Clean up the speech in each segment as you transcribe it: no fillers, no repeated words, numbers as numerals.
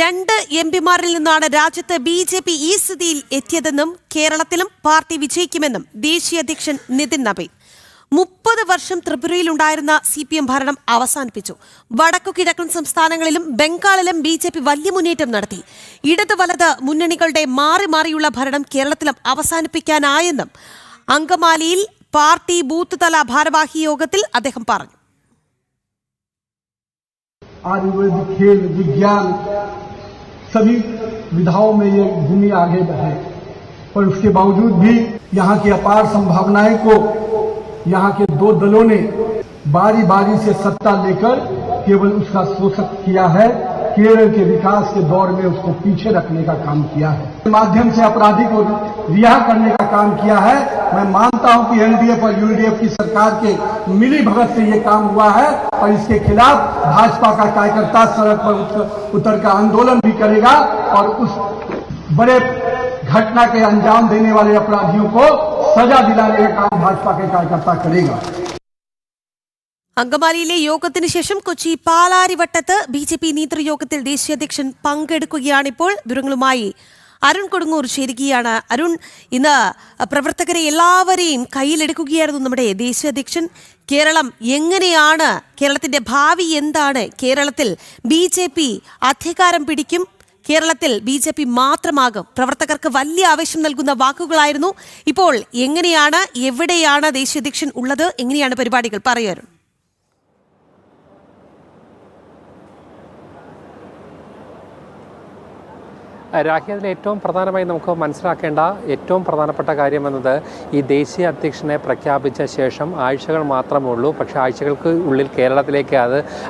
രണ്ട് എംപിമാരിൽ നിന്നാണ് രാജ്യത്ത് ബിജെപി ഈ സ്ഥിതിയിൽ എത്തിയതെന്നും കേരളത്തിലും പാർട്ടി വിജയിക്കുമെന്നും ദേശീയ അധ്യക്ഷൻ നിതിൻ നബീൻ 30 വർഷം ത്രിപുരയിലുണ്ടായിരുന്ന CPM ഭരണം അവസാനിപ്പിച്ചു. വടക്കു കിഴക്കൻ സംസ്ഥാനങ്ങളിലും ബംഗാളിലും ബിജെപി വലിയ മുന്നേറ്റം നടത്തി. ഇടത് വലത് മുന്നണികളുടെ മാറി മാറിയുള്ള ഭരണം കേരളത്തിലും അവസാനിപ്പിക്കാനായെന്നും അങ്കമാലിയിൽ പാർട്ടി ബൂത്ത് തല ഭാരവാഹി യോഗത്തിൽ അദ്ദേഹം പറഞ്ഞു. आयुर्वेदिक खेल विज्ञान सभी विधाओं में ये भूमि आगे बढ़े, पर उसके बावजूद भी यहाँ की अपार संभावनाएं को यहाँ के दो दलों ने बारी बारी से सत्ता लेकर केवल उसका शोषण किया है. केरल के विकास के दौर में उसको पीछे रखने का काम किया है, माध्यम से अपराधी को रिहा करने का काम किया है. मैं मानता हूं कि एलडीएफ और यूडीएफ की सरकार के मिली भगत से ये काम हुआ है और इसके खिलाफ भाजपा का कार्यकर्ता सड़क पर उतर कर आंदोलन भी करेगा और उस बड़े घटना के अंजाम देने वाले अपराधियों को सजा दिलाने का काम भाजपा के कार्यकर्ता करेगा. അങ്കമാലിയിലെ യോഗത്തിന് ശേഷം കൊച്ചി പാലാരിവട്ടത്ത് BJP നേതൃയോഗത്തിൽ ദേശീയ അധ്യക്ഷൻ പങ്കെടുക്കുകയാണിപ്പോൾ. വിവരങ്ങളുമായി അരുൺ കൊടുങ്ങൂർ ചേരുകയാണ്. അരുൺ, ഇന്ന് പ്രവർത്തകരെ എല്ലാവരെയും കയ്യിലെടുക്കുകയായിരുന്നു നമ്മുടെ ദേശീയ അധ്യക്ഷൻ. കേരളം എങ്ങനെയാണ്, കേരളത്തിന്റെ ഭാവി എന്താണ്? കേരളത്തിൽ BJP അധികാരം പിടിക്കും, കേരളത്തിൽ BJP മാത്രമാകും. പ്രവർത്തകർക്ക് വലിയ ആവേശം നൽകുന്ന വാക്കുകളായിരുന്നു. ഇപ്പോൾ എങ്ങനെയാണ്, എവിടെയാണ് ദേശീയ അധ്യക്ഷൻ ഉള്ളത്? എങ്ങനെയാണ് പരിപാടികൾ? പറയൂ അരുൺ. രാഖി, അതിൽ ഏറ്റവും പ്രധാനമായി നമുക്ക് മനസ്സിലാക്കേണ്ട ഏറ്റവും പ്രധാനപ്പെട്ട കാര്യം എന്നത് ഈ ദേശീയ അധ്യക്ഷനെ പ്രഖ്യാപിച്ച ശേഷം ആഴ്ചകൾ മാത്രമേ ഉള്ളൂ. പക്ഷേ ആഴ്ചകൾക്ക് ഉള്ളിൽ കേരളത്തിലേക്ക്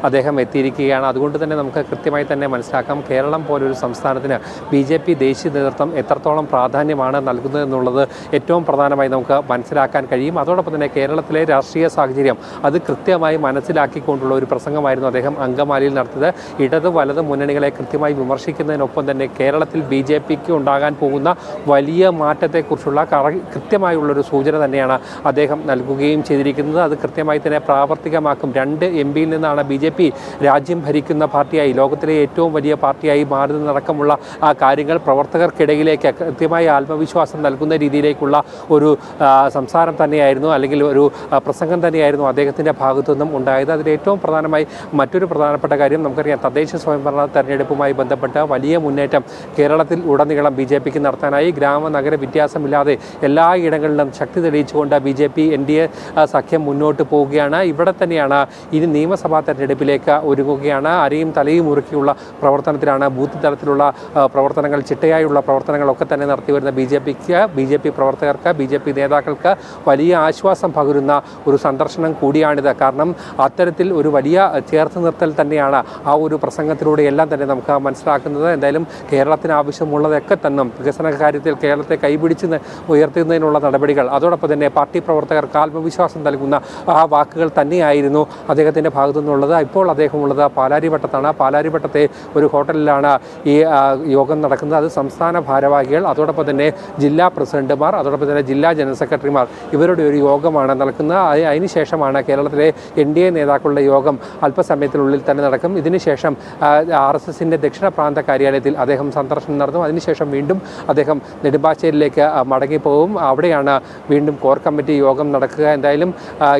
അദ്ദേഹം എത്തിയിരിക്കുകയാണ്. അതുകൊണ്ട് തന്നെ നമുക്ക് കൃത്യമായി തന്നെ മനസ്സിലാക്കാം കേരളം പോലൊരു സംസ്ഥാനത്തിന് BJP ദേശീയ നേതൃത്വം എത്രത്തോളം പ്രാധാന്യമാണ് നൽകുന്നതെന്നുള്ളത് ഏറ്റവും പ്രധാനമായി നമുക്ക് മനസ്സിലാക്കാൻ കഴിയും. അതോടൊപ്പം തന്നെ കേരളത്തിലെ രാഷ്ട്രീയ സാഹചര്യം അത് കൃത്യമായി മനസ്സിലാക്കിക്കൊണ്ടുള്ള ഒരു പ്രസംഗമായിരുന്നു അദ്ദേഹം അങ്കമാലിയിൽ നടത്തിയത്. ഇടത് വലത് മുന്നണികളെ കൃത്യമായി വിമർശിക്കുന്നതിനൊപ്പം തന്നെ കേരളത്തിൽ BJPക്ക് ഉണ്ടാകാൻ പോകുന്ന വലിയ മാറ്റത്തെക്കുറിച്ചുള്ള കൃത്യമായുള്ളൊരു സൂചന തന്നെയാണ് അദ്ദേഹം നൽകുകയും ചെയ്തിരിക്കുന്നത്. അത് കൃത്യമായി തന്നെ പ്രാവർത്തികമാക്കും. 2 MPയിൽ നിന്നാണ് BJP രാജ്യം ഭരിക്കുന്ന പാർട്ടിയായി, ലോകത്തിലെ ഏറ്റവും വലിയ പാർട്ടിയായി മാറുന്നതടക്കമുള്ള ആ കാര്യങ്ങൾ പ്രവർത്തകർക്കിടയിലേക്ക് കൃത്യമായ ആത്മവിശ്വാസം നൽകുന്ന രീതിയിലേക്കുള്ള ഒരു സംസാരം തന്നെയായിരുന്നു, അല്ലെങ്കിൽ ഒരു പ്രസംഗം തന്നെയായിരുന്നു അദ്ദേഹത്തിൻ്റെ ഭാഗത്തു നിന്നും ഉണ്ടായത്. അതിൽ ഏറ്റവും പ്രധാനമായി മറ്റൊരു പ്രധാനപ്പെട്ട കാര്യം നമുക്കറിയാം, തദ്ദേശ സ്വയംഭരണ തെരഞ്ഞെടുപ്പുമായി ബന്ധപ്പെട്ട് വലിയ മുന്നേറ്റം കേരളത്തിൽ ഉടനീളം BJPക്ക് നടത്താനായി ഗ്രാമ നഗര വ്യത്യാസമില്ലാതെ എല്ലായിടങ്ങളിലും ശക്തി തെളിയിച്ചുകൊണ്ട് BJP NDA സഖ്യം മുന്നോട്ട് പോവുകയാണ്. ഇവിടെ തന്നെയാണ് ഇനി നിയമസഭാ തെരഞ്ഞെടുപ്പിലേക്ക് ഒരുങ്ങുകയാണ്. അരയും തലയും മുറുക്കിയുള്ള പ്രവർത്തനത്തിലാണ്, ബൂത്ത് തലത്തിലുള്ള പ്രവർത്തനങ്ങൾ, ചിട്ടയായുള്ള പ്രവർത്തനങ്ങളൊക്കെ തന്നെ നടത്തി വരുന്ന BJP പ്രവർത്തകർക്ക്, BJP നേതാക്കൾക്ക് വലിയ ആശ്വാസം പകരുന്ന ഒരു സന്ദർശനം കൂടിയാണിത്. കാരണം അത്തരത്തിൽ ഒരു വലിയ ചേർത്ത് നിർത്തൽ തന്നെയാണ് ആ ഒരു പ്രസംഗത്തിലൂടെ എല്ലാം തന്നെ നമുക്ക് മനസ്സിലാക്കുന്നത്. എന്തായാലും കേരളത്തിന് ആവശ്യമുള്ളതൊക്കെ തന്നെ വികസന കാര്യത്തിൽ കേരളത്തെ കൈപിടിച്ച് ഉയർത്തുന്നതിനുള്ള നടപടികൾ, അതോടൊപ്പം തന്നെ പാർട്ടി പ്രവർത്തകർക്ക് ആത്മവിശ്വാസം നൽകുന്ന ആ വാക്കുകൾ തന്നെയായിരുന്നു അദ്ദേഹത്തിൻ്റെ ഭാഗത്തു നിന്നുള്ളത്. ഇപ്പോൾ അദ്ദേഹമുള്ളത് പാലാരിവട്ടത്താണ്. പാലാരിവട്ടത്തെ ഒരു ഹോട്ടലിലാണ് ഈ യോഗം നടക്കുന്നത്. അത് സംസ്ഥാന ഭാരവാഹികൾ, അതോടൊപ്പം തന്നെ ജില്ലാ പ്രസിഡന്റുമാർ, അതോടൊപ്പം തന്നെ ജില്ലാ ജനറൽ സെക്രട്ടറിമാർ, ഇവരുടെ ഒരു യോഗമാണ് നടക്കുന്നത്. അതിനുശേഷമാണ് കേരളത്തിലെ NDA നേതാക്കളുടെ യോഗം അല്പസമയത്തിനുള്ളിൽ തന്നെ നടക്കും. ഇതിനുശേഷം RSSൻ്റെ ദക്ഷിണ പ്രാന്ത കാര്യാലയത്തിൽ അദ്ദേഹം സന്ദർശനം നടത്തും. അതിനുശേഷം വീണ്ടും അദ്ദേഹം നെടുമ്പാശ്ശേരിയിലേക്ക് മടങ്ങിപ്പോകും. അവിടെയാണ് വീണ്ടും കോർ കമ്മിറ്റി യോഗം നടക്കുക. എന്തായാലും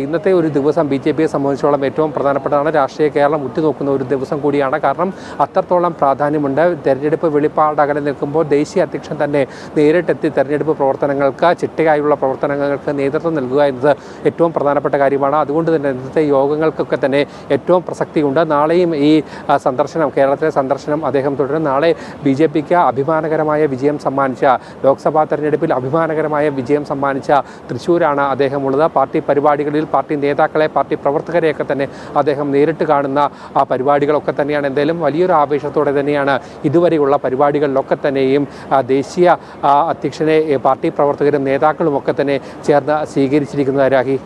ഇന്നത്തെ ഒരു ദിവസം BJPയെ സംബന്ധിച്ചോളം ഏറ്റവും പ്രധാനപ്പെട്ടതാണ്. രാഷ്ട്രീയ കേരളം ഉറ്റുനോക്കുന്ന ഒരു ദിവസം കൂടിയാണ്. കാരണം അത്രത്തോളം പ്രാധാന്യമുണ്ട്. തെരഞ്ഞെടുപ്പ് വെളിപ്പാടകലെ നിൽക്കുമ്പോൾ ദേശീയ അധ്യക്ഷൻ തന്നെ നേരിട്ടെത്തി തെരഞ്ഞെടുപ്പ് പ്രവർത്തനങ്ങൾക്ക്, ചിട്ടയായുള്ള പ്രവർത്തനങ്ങൾക്ക് നേതൃത്വം നൽകുക എന്നത് ഏറ്റവും പ്രധാനപ്പെട്ട കാര്യമാണ്. അതുകൊണ്ട് തന്നെ ഇന്നത്തെ യോഗങ്ങൾക്കൊക്കെ തന്നെ ഏറ്റവും പ്രസക്തിയുണ്ട്. നാളെയും ഈ സന്ദർശനം, കേരളത്തിലെ സന്ദർശനം അദ്ദേഹം തുടരും. നാളെ BJPക്ക് അഭിമാനകരമായ വിജയം സമ്മാനിച്ച, ലോക്സഭാ തെരഞ്ഞെടുപ്പിൽ അഭിമാനകരമായ വിജയം സമ്മാനിച്ച തൃശ്ശൂരാണ് അദ്ദേഹമുള്ളത്. പാർട്ടി പരിപാടികളിൽ പാർട്ടി നേതാക്കളെ, പാർട്ടി പ്രവർത്തകരെയൊക്കെ തന്നെ അദ്ദേഹം നേരിട്ട് കാണുന്ന ആ പരിപാടികളൊക്കെ തന്നെയാണ്. എന്തായാലും വലിയൊരു ആവേശത്തോടെ തന്നെയാണ് ഇതുവരെയുള്ള പരിപാടികളിലൊക്കെ തന്നെയും ദേശീയ അധ്യക്ഷനെ പാർട്ടി പ്രവർത്തകരും നേതാക്കളും ഒക്കെ തന്നെ ചേർന്ന് സ്വീകരിച്ചിരിക്കുന്നത്. രാഹി.